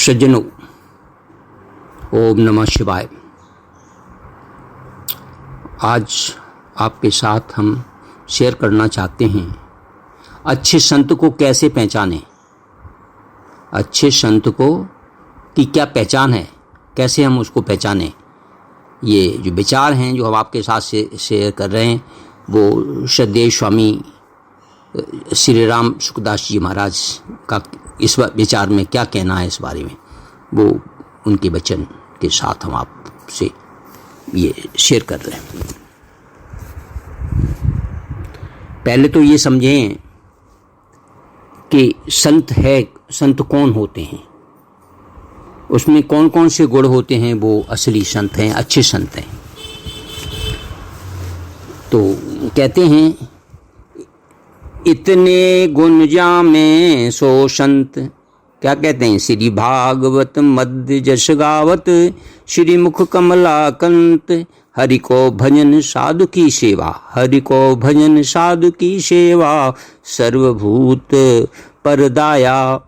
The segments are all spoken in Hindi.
सज्जनों, ओम नमः शिवाय। आज आपके साथ हम शेयर करना चाहते हैं अच्छे संत को कैसे पहचानें। अच्छे संत को की क्या पहचान है, कैसे हम उसको पहचानें। ये जो विचार हैं जो हम आपके साथ शेयर कर रहे हैं वो श्रद्धेय स्वामी श्री राम सुखदास जी महाराज का इस विचार में क्या कहना है, इस बारे में वो उनके वचन के साथ हम आपसे ये शेयर कर रहे हैं। पहले तो ये समझें कि संत कौन होते हैं, उसमें कौन कौन से गुण होते हैं। वो असली संत हैं, अच्छे संत हैं। तो कहते हैं इतने गुण जामे सो संत। क्या कहते हैं? श्री भागवत मध्य जस गावत, श्री मुख कमला कंत। हरि को भजन साधु की सेवा, हरि को भजन साधु की सेवा। सर्वभूत पर दाया,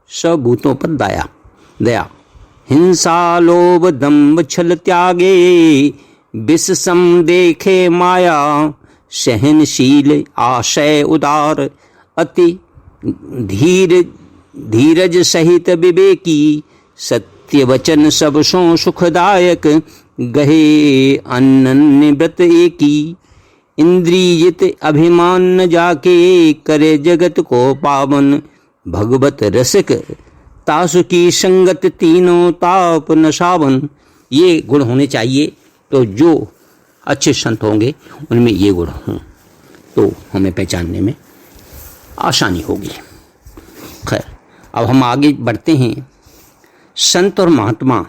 सब भूतों पर दया। हिंसा लोभ दंभ छल त्यागे, विष सम देखे माया। सहनशील आशय उदार, अति धीरज सहित विवेकी। सत्य वचन सब सो सुखदायक, गहे अनन्य व्रत एकी। इंद्रियजित अभिमान न जाके, करे जगत को पावन। भगवत रसिक तासु की संगत, तीनों ताप न सावन। ये गुण होने चाहिए। तो जो अच्छे संत होंगे उनमें ये गुण हों तो हमें पहचानने में आसानी होगी। खैर, अब हम आगे बढ़ते हैं। संत और महात्मा,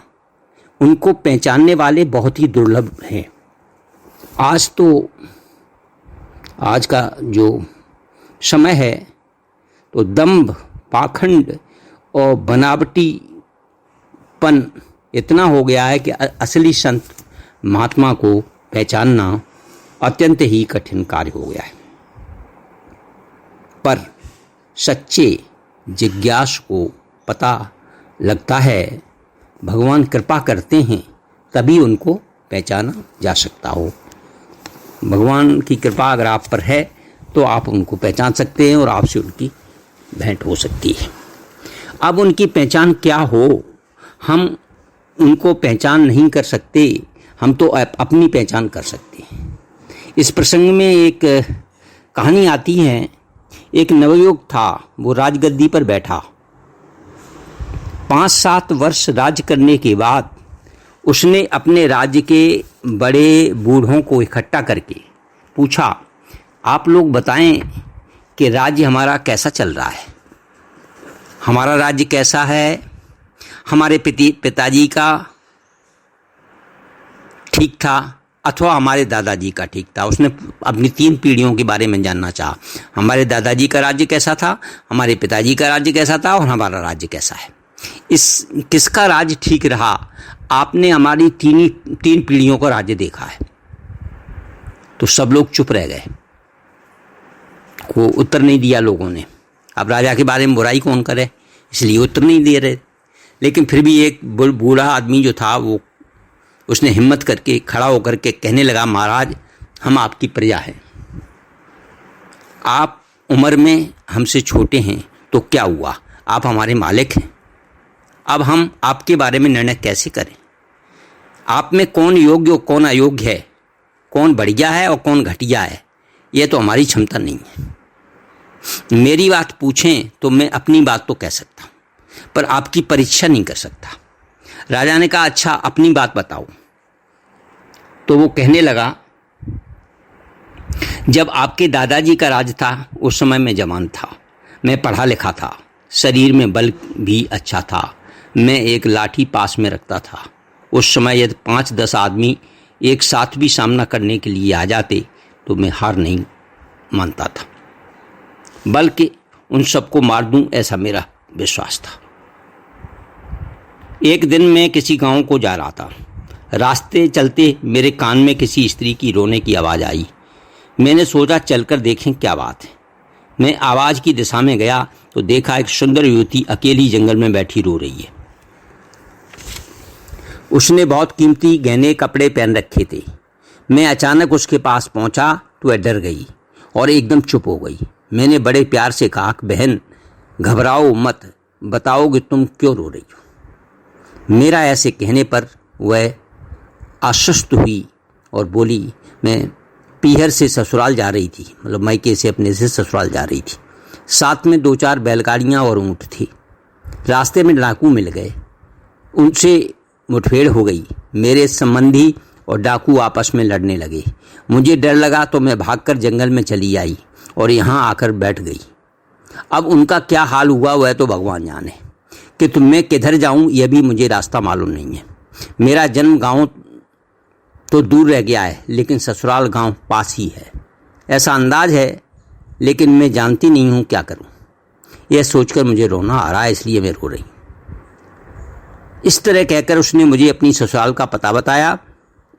उनको पहचानने वाले बहुत ही दुर्लभ हैं। आज का जो समय है तो दंभ, पाखंड और बनावटीपन इतना हो गया है कि असली संत महात्मा को पहचानना अत्यंत ही कठिन कार्य हो गया है। पर सच्चे जिज्ञासु को पता लगता है, भगवान कृपा करते हैं तभी उनको पहचाना जा सकता हो। भगवान की कृपा अगर आप पर है तो आप उनको पहचान सकते हैं और आपसे उनकी भेंट हो सकती है। अब उनकी पहचान क्या हो, हम उनको पहचान नहीं कर सकते, हम तो अपनी पहचान कर सकते हैं। इस प्रसंग में एक कहानी आती है। एक नवयुवक था, वो राजगद्दी पर बैठा। 5-7 वर्ष राज्य करने के बाद उसने अपने राज्य के बड़े बूढ़ों को इकट्ठा करके पूछा, आप लोग बताएं कि राज्य हमारा कैसा चल रहा है। हमारा राज्य कैसा है? हमारे पिताजी का ठीक था अथवा हमारे दादाजी का ठीक था। उसने अपनी 3 पीढ़ियों के बारे में जानना चाहा। हमारे दादाजी का राज्य कैसा था, हमारे पिताजी का राज्य कैसा था और हमारा राज्य कैसा है। किसका राज्य ठीक रहा? आपने हमारी 3 पीढ़ियों का राज्य देखा है। तो सब लोग चुप रह गए, को उत्तर नहीं दिया लोगों ने। अब राजा के बारे में बुराई कौन करे, इसलिए उत्तर नहीं दे रहे। लेकिन फिर भी एक बूढ़ा आदमी जो था वो उसने हिम्मत करके खड़ा होकर के कहने लगा, महाराज हम आपकी प्रजा हैं। आप उम्र में हमसे छोटे हैं तो क्या हुआ, आप हमारे मालिक हैं। अब हम आपके बारे में निर्णय कैसे करें? आप में कौन योग्य और कौन अयोग्य है, कौन बढ़िया है और कौन घटिया है, ये तो हमारी क्षमता नहीं है। मेरी बात पूछें तो मैं अपनी बात तो कह सकता हूँ, पर आपकी परीक्षा नहीं कर सकता। राजा ने कहा, अच्छा अपनी बात बताओ। तो वो कहने लगा, जब आपके दादाजी का राज था उस समय मैं जवान था, मैं पढ़ा लिखा था, शरीर में बल भी अच्छा था, मैं एक लाठी पास में रखता था। उस समय यदि 5-10 आदमी एक साथ भी सामना करने के लिए आ जाते तो मैं हार नहीं मानता था, बल्कि उन सबको मार दूं, ऐसा मेरा विश्वास था। एक दिन मैं किसी गांव को जा रहा था। रास्ते चलते मेरे कान में किसी स्त्री की रोने की आवाज़ आई। मैंने सोचा चलकर देखें क्या बात है। मैं आवाज़ की दिशा में गया तो देखा एक सुंदर युवती अकेली जंगल में बैठी रो रही है। उसने बहुत कीमती गहने कपड़े पहन रखे थे। मैं अचानक उसके पास पहुंचा तो वह डर गई और एकदम चुप हो गई। मैंने बड़े प्यार से कहा कि बहन घबराओ मत, बताओ कि तुम क्यों रो रही हो। मेरा ऐसे कहने पर वह आश्वस्त हुई और बोली, मैं पीहर से ससुराल जा रही थी, मतलब मायके से अपने से ससुराल जा रही थी। साथ में 2-4 बैलगाड़ियाँ और ऊँट थे। रास्ते में डाकू मिल गए, उनसे मुठभेड़ हो गई। मेरे संबंधी और डाकू आपस में लड़ने लगे। मुझे डर लगा तो मैं भागकर जंगल में चली आई और यहाँ आकर बैठ गई। अब उनका क्या हाल हुआ वह तो भगवान जाने। कि तुम मैं किधर जाऊँ यह भी मुझे रास्ता मालूम नहीं है। मेरा जन्म गांव तो दूर रह गया है, लेकिन ससुराल गांव पास ही है, ऐसा अंदाज है, लेकिन मैं जानती नहीं हूँ क्या करूँ। यह सोचकर मुझे रोना आ रहा है, इसलिए मैं रो रही। इस तरह कहकर उसने मुझे अपनी ससुराल का पता बताया।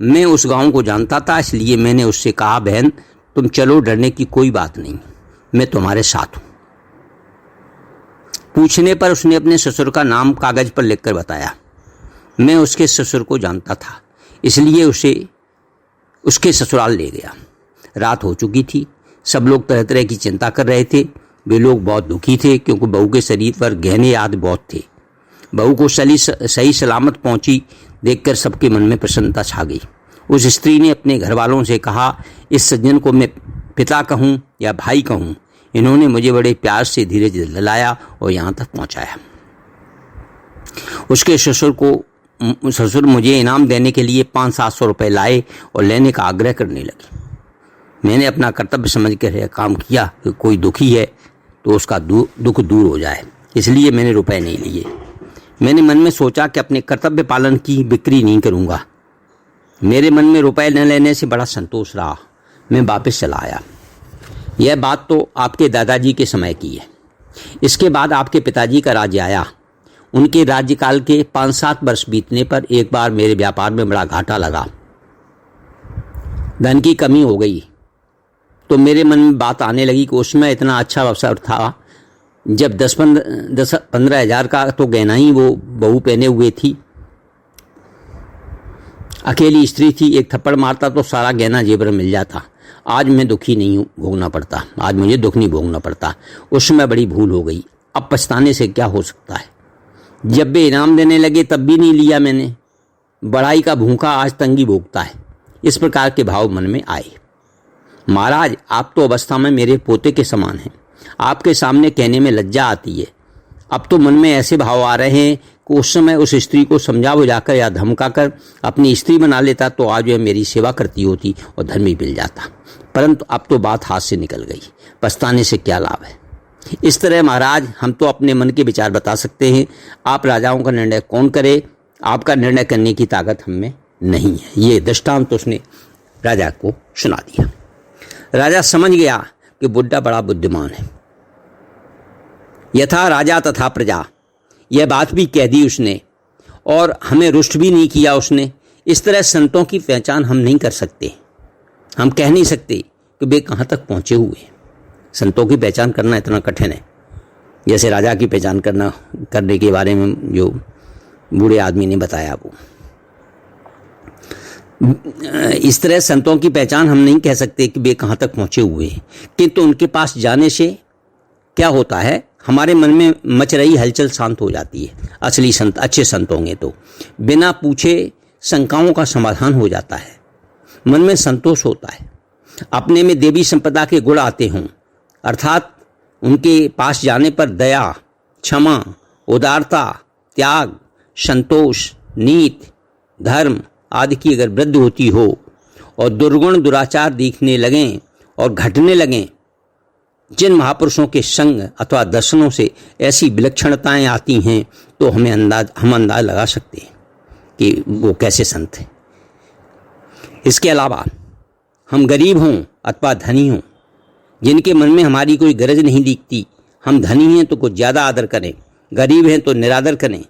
मैं उस गांव को जानता था, इसलिए मैंने उससे कहा, बहन तुम चलो, डरने की कोई बात नहीं, मैं तुम्हारे साथ हूँ। पूछने पर उसने अपने ससुर का नाम कागज पर लिखकर बताया। मैं उसके ससुर को जानता था, इसलिए उसे उसके ससुराल ले गया। रात हो चुकी थी। सब लोग तरह तरह की चिंता कर रहे थे। वे लोग बहुत दुखी थे क्योंकि बहू के शरीर पर गहने आदि बहुत थे। बहू को सही सलामत पहुंची देखकर सबके मन में प्रसन्नता छा गई। उस स्त्री ने अपने घर वालों से कहा, इस सज्जन को मैं पिता कहूँ या भाई कहूँ। इन्होंने मुझे बड़े प्यार से धीरे धीरे ललाया और यहाँ तक पहुँचाया। उसके ससुर मुझे इनाम देने के लिए 500-700 रुपये लाए और लेने का आग्रह करने लगे। मैंने अपना कर्तव्य समझकर यह काम किया कि कोई दुखी है तो उसका दुख दूर हो जाए, इसलिए मैंने रुपए नहीं लिए। मैंने मन में सोचा कि अपने कर्तव्य पालन की बिक्री नहीं करूँगा। मेरे मन में रुपए न लेने से बड़ा संतोष रहा। मैं वापस चला आया। यह बात तो आपके दादाजी के समय की है। इसके बाद आपके पिताजी का राज्य आया। उनके राज्यकाल के 5-7 वर्ष बीतने पर एक बार मेरे व्यापार में बड़ा घाटा लगा। धन की कमी हो गई तो मेरे मन में बात आने लगी कि उसमें इतना अच्छा अवसर था जब 10-15 हज़ार का तो गहना ही वो बहू पहने हुए थी। अकेली स्त्री थी, एक थप्पड़ मारता तो सारा गहना जेवर मिल जाता। आज मैं दुखी नहीं भोगना पड़ता, आज मुझे दुख नहीं भोगना पड़ता। उसमें बड़ी भूल हो गई। अब पछताने से क्या हो सकता है। जब वे इनाम देने लगे तब भी नहीं लिया मैंने। बढ़ाई का भूखा आज तंगी भोगता है। इस प्रकार के भाव मन में आए। महाराज, आप तो अवस्था में मेरे पोते के समान हैं। आपके सामने कहने में लज्जा आती है। अब तो मन में ऐसे भाव आ रहे हैं कि उस समय उस स्त्री को समझा बुझाकर या धमकाकर अपनी स्त्री बना लेता तो आज वह मेरी सेवा करती होती और धन भी मिल जाता। परंतु अब तो बात हाथ से निकल गई। पछताने से क्या लाभ है। इस तरह महाराज, हम तो अपने मन के विचार बता सकते हैं। आप राजाओं का निर्णय कौन करे। आपका निर्णय करने की ताकत हम में नहीं है। ये दृष्टांत तो उसने राजा को सुना दिया। राजा समझ गया कि बुड्ढा बड़ा बुद्धिमान है। यथा राजा तथा प्रजा, यह बात भी कह दी उसने और हमें रुष्ट भी नहीं किया उसने। इस तरह संतों की पहचान हम नहीं कर सकते। हम कह नहीं सकते कि वे कहाँ तक पहुँचे हुए। संतों की पहचान करना इतना कठिन है जैसे राजा की पहचान करने के बारे में जो बूढ़े आदमी ने बताया वो। इस तरह संतों की पहचान हम नहीं कह सकते कि वे कहाँ तक पहुँचे हुए हैं, किंतु उनके पास जाने से क्या होता है, हमारे मन में मच रही हलचल शांत हो जाती है। असली संत, अच्छे संत होंगे तो बिना पूछे शंकाओं का समाधान हो जाता है। मन में संतोष होता है। अपने में देवी संपदा के गुण आते हों, अर्थात उनके पास जाने पर दया, क्षमा, उदारता, त्याग, संतोष, नीति, धर्म आदि की अगर वृद्धि होती हो और दुर्गुण दुराचार दिखने लगें और घटने लगें, जिन महापुरुषों के संग अथवा दर्शनों से ऐसी विलक्षणताएं आती हैं तो हम अंदाज लगा सकते हैं कि वो कैसे संत हैं। इसके अलावा हम गरीब हों अथवा धनी हों, जिनके मन में हमारी कोई गरज नहीं दिखती, हम धनी हैं तो कुछ ज़्यादा आदर करें, गरीब हैं तो निरादर करें,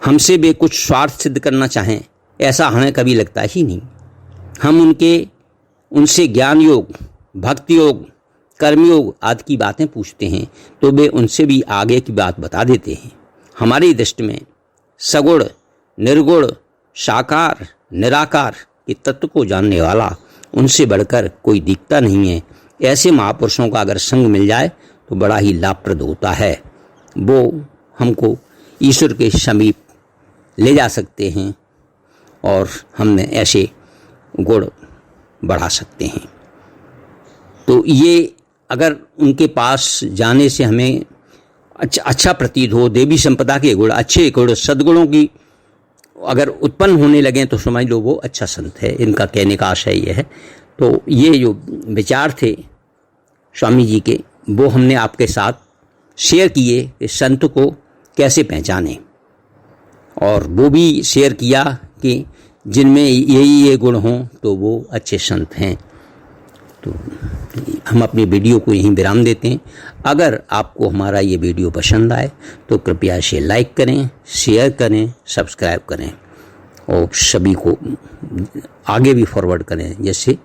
हमसे वे कुछ स्वार्थ सिद्ध करना चाहें, ऐसा हमें कभी लगता ही नहीं। हम उनसे ज्ञान योग, भक्ति योग, कर्मयोग आदि की बातें पूछते हैं तो वे उनसे भी आगे की बात बता देते हैं। हमारी दृष्टि में सगुण निर्गुण, साकार, निराकार के तत्व को जानने वाला उनसे बढ़कर कोई दिखता नहीं है। ऐसे महापुरुषों का अगर संग मिल जाए तो बड़ा ही लाभप्रद होता है। वो हमको ईश्वर के समीप ले जा सकते हैं और हमने ऐसे गुण बढ़ा सकते हैं। तो ये अगर उनके पास जाने से हमें अच्छा प्रतीत हो, देवी संपदा के गुण, अच्छे गुण, सद्गुणों की अगर उत्पन्न होने लगे तो समझ लो वो अच्छा संत है। इनका कहने का आशय ये है। तो ये जो विचार थे स्वामी जी के, वो हमने आपके साथ शेयर किए कि संत को कैसे पहचाने, और वो भी शेयर किया कि जिनमें ये गुण हों तो वो अच्छे संत हैं। तो हम अपनी वीडियो को यहीं विराम देते हैं। अगर आपको हमारा ये वीडियो पसंद आए तो कृपया इसे लाइक करें, शेयर करें, सब्सक्राइब करें और सभी को आगे भी फॉरवर्ड करें, जैसे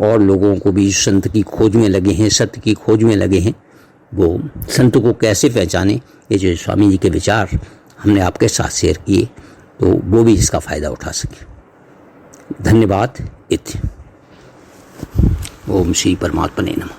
और लोगों को भी संत की खोज में लगे हैं, सत्य की खोज में लगे हैं, वो संत को कैसे पहचाने, ये जो स्वामी जी के विचार हमने आपके साथ शेयर किए तो वो भी इसका फ़ायदा उठा सके। धन्यवाद। इति ओम श्री परमात्मने नमः।